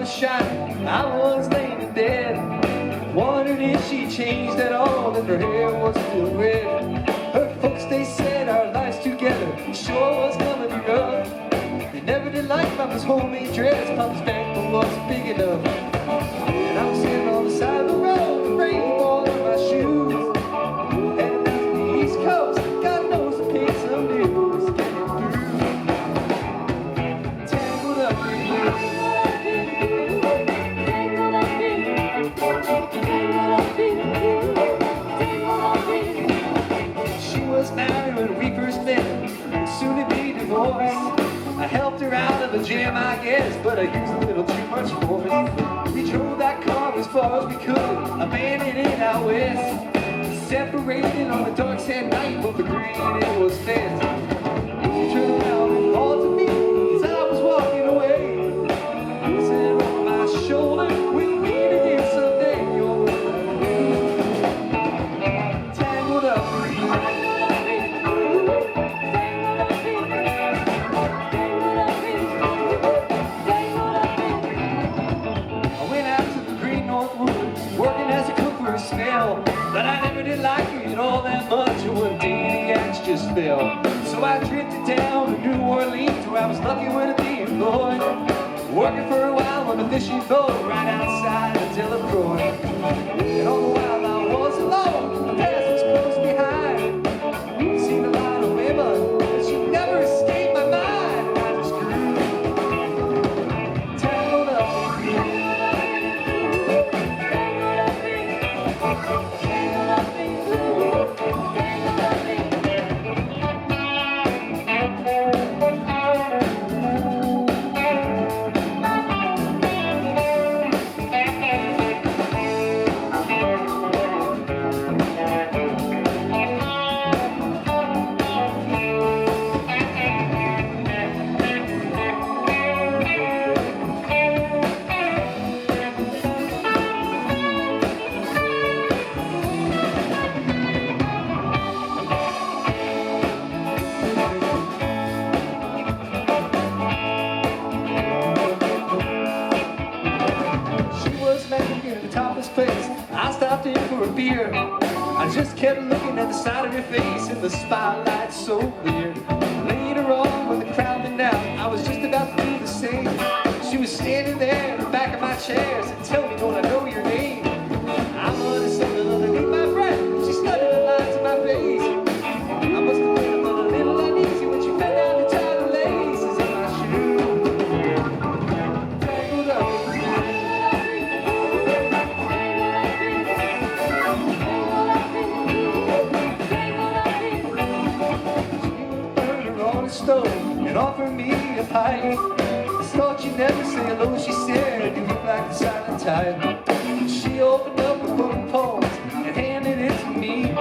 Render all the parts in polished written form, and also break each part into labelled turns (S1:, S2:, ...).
S1: was shining, I was laying in bed. Wondered if she changed at all, if her hair was still red. Her folks, they said our lives together sure was gonna be rough. They never did like Papa's homemade dress, Papa's back wasn't big enough. And I was sitting on the side of the road, rain falling on my shoes. Heading out to the East Coast, God knows the pace of news. Getting through, tangled up in blue. She was married when we first met, soon to be divorced. I helped her out of a jam, I guess, but I used a little too much force. We drove that car as far as we could, abandoned it out west. Separated on a dark sand night, but agreed it was best. She turned around and called to me as I was walking away. Sitting on my shoulder, we'll meet again someday. You're tangled up in blue. Working as a cook for a spell, but I never did like it all that much, and one day the axe just fell. So I drifted down to New Orleans, where I was lucky with a be employed, working for a while on a fishing boat right outside of Delacroix. And all the while I was alone, the past was close behind. Seen a lot of women, but she never escaped my mind. I just grew tangled up in blue. I stopped in for a beer. I just kept looking at the side of her face in the spotlight so clear. Later on, when the crowd went out, I was just about to do the same. She was standing there in the back of my chair, said, "Tell me, don't I know your name?" I muttered something underneath my breath. She studied the lines of my face. I must have been a little uneasy when she bent down to tie the laces in my shoe. Tangled up in blue. Stove and offered me a pipe. I thought you'd never say hello, she said. You look like the silent type. She opened up a book of poems and handed it to me.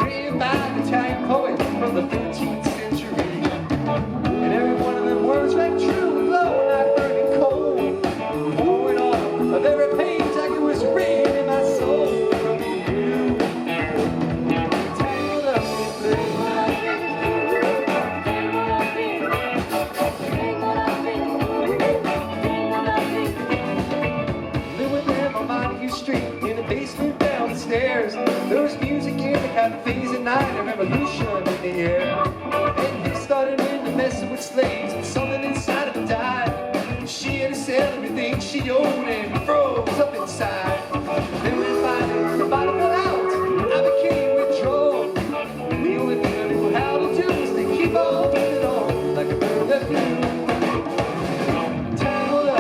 S1: Written by an Italian poet from the 13th century. And every one of them words rang true and low, like burning coal. Pouring off of every page like it was written in my soul. From you, tangled up in blue. Street in the basement down the stairs. There was music in the cafes at night, a revolution in the air. And he started into messing with slaves, and something inside of him died. She had to sell everything she owned and froze up inside. Then we finally, the bottom fell out. I became withdrawn. The only thing I knew how to do was to keep on putting on like a bird that flew. Tangled up.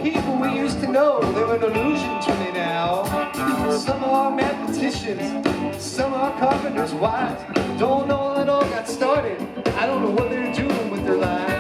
S1: people we used to know, they're an illusion to me now. Some are mathematicians, some are carpenters' wives. Don't know how it all got started, I don't know what they're doing with their lives.